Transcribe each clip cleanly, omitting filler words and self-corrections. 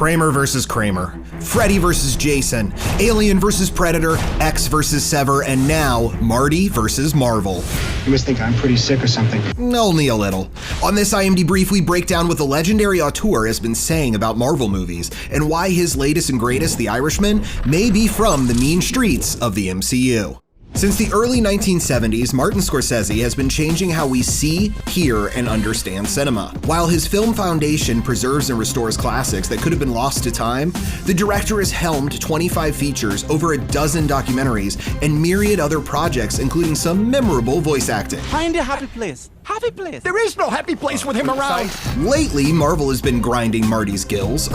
Kramer versus Kramer, Freddy versus Jason, Alien versus Predator, X versus Sever, and now Marty versus Marvel. You must think I'm pretty sick or something. Only a little. On this IMD Brief, we break down what the legendary auteur has been saying about Marvel movies and why his latest and greatest, The Irishman, may be from the mean streets of the MCU. Since the early 1970s, Martin Scorsese has been changing how we see, hear, and understand cinema. While his film foundation preserves and restores classics that could have been lost to time, the director has helmed 25 features, over a dozen documentaries, and myriad other projects, including some memorable voice acting. Find a happy place. Happy place. There is no happy place with him around. Lately, Marvel has been grinding Marty's gears.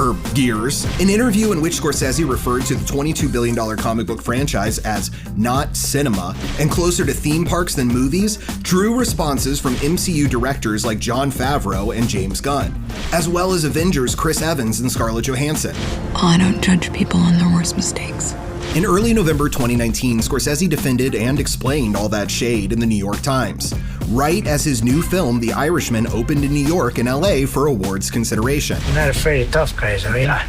An interview in which Scorsese referred to the $22 billion comic book franchise as not cinema and closer to theme parks than movies drew responses from MCU directors like Jon Favreau and James Gunn, as well as Avengers Chris Evans and Scarlett Johansson. I don't judge people on their worst mistakes. In early November 2019, Scorsese defended and explained all that shade in the New York Times, right as his new film, The Irishman, opened in New York and LA for awards consideration. You're not afraid of tough guys, are you? I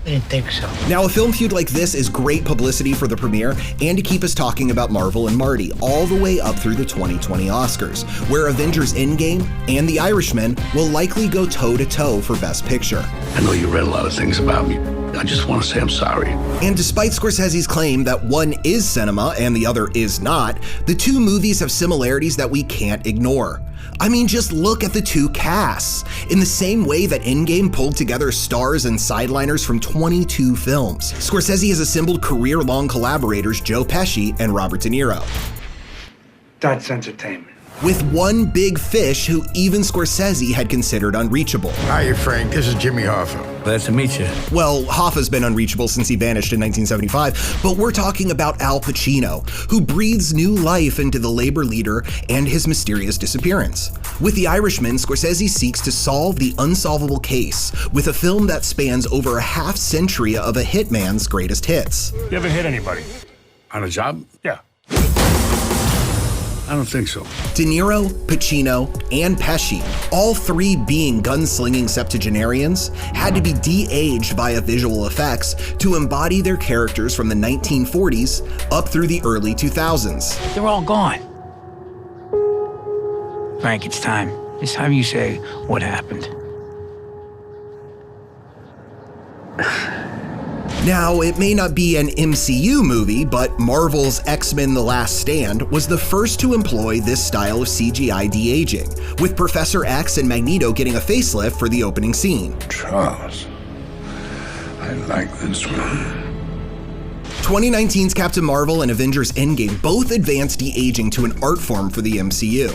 didn't think so. Now, a film feud like this is great publicity for the premiere and to keep us talking about Marvel and Marty all the way up through the 2020 Oscars, where Avengers Endgame and The Irishman will likely go toe-to-toe for Best Picture. I know you read a lot of things about me. I just want to say I'm sorry. And despite Scorsese's claim that one is cinema and the other is not, the two movies have similarities that we can't ignore. I mean, just look at the two casts. In the same way that Endgame pulled together stars and sideliners from 22 films, Scorsese has assembled career-long collaborators Joe Pesci and Robert De Niro. That's entertainment. With one big fish who even Scorsese had considered unreachable. Hiya, Frank. This is Jimmy Hoffa. Glad to meet you. Well, Hoffa's been unreachable since he vanished in 1975, but we're talking about Al Pacino, who breathes new life into the labor leader and his mysterious disappearance. With The Irishman, Scorsese seeks to solve the unsolvable case with a film that spans over a half-century of a hitman's greatest hits. You ever hit anybody? On a job? Yeah. I don't think so. De Niro, Pacino, and Pesci, all three being gunslinging septuagenarians, had to be de-aged via visual effects to embody their characters from the 1940s up through the early 2000s. They're all gone. Frank, it's time. It's time you say what happened. Now, it may not be an MCU movie, but Marvel's X-Men: The Last Stand was the first to employ this style of CGI de-aging, with Professor X and Magneto getting a facelift for the opening scene. Charles, I like this one. 2019's Captain Marvel and Avengers Endgame both advanced de-aging to an art form for the MCU,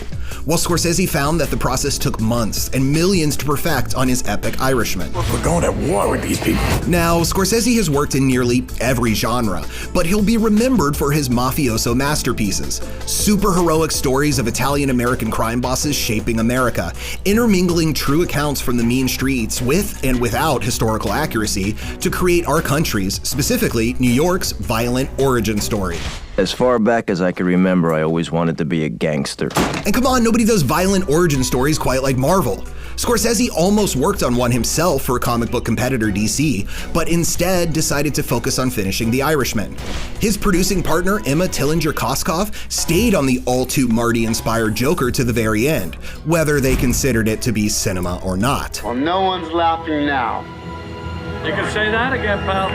while Scorsese found that the process took months and millions to perfect on his epic Irishman. We're going to war with these people. Now, Scorsese has worked in nearly every genre, but he'll be remembered for his mafioso masterpieces, super-heroic stories of Italian-American crime bosses shaping America, intermingling true accounts from the mean streets with and without historical accuracy to create our country's, specifically New York's, violent origin story. As far back as I can remember, I always wanted to be a gangster. And come on, nobody does violent origin stories quite like Marvel. Scorsese almost worked on one himself for comic book competitor DC, but instead decided to focus on finishing The Irishman. His producing partner, Emma Tillinger-Koskov, stayed on the all-too Marty-inspired Joker to the very end, whether they considered it to be cinema or not. Well, no one's laughing now. You can say that again, pal.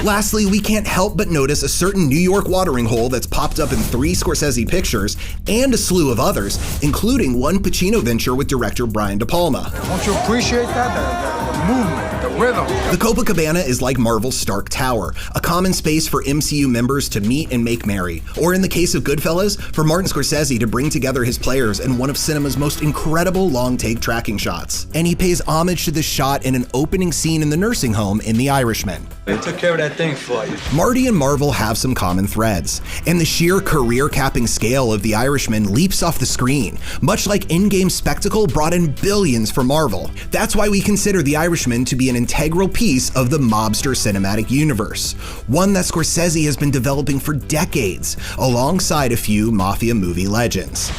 Lastly, we can't help but notice a certain New York watering hole that's popped up in 3 Scorsese pictures and a slew of others, including one Pacino venture with director Brian De Palma. Don't you appreciate that? The movement, the rhythm. The Copacabana is like Marvel's Stark Tower, a common space for MCU members to meet and make merry, or in the case of Goodfellas, for Martin Scorsese to bring together his players in one of cinema's most incredible long-take tracking shots. And he pays homage to this shot in an opening scene in the nursing home in The Irishman. They took care of that thing for you. Marty and Marvel have some common threads, and the sheer career-capping scale of The Irishman leaps off the screen, much like Endgame's spectacle brought in billions for Marvel. That's why we consider The Irishman to be an integral piece of the mobster cinematic universe, one that Scorsese has been developing for decades, alongside a few mafia movie legends.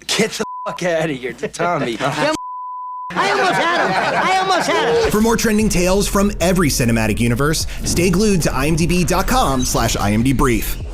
Get the fuck out of here, Tommy. I almost For more trending tales from every cinematic universe, stay glued to imdb.com/imdbrief.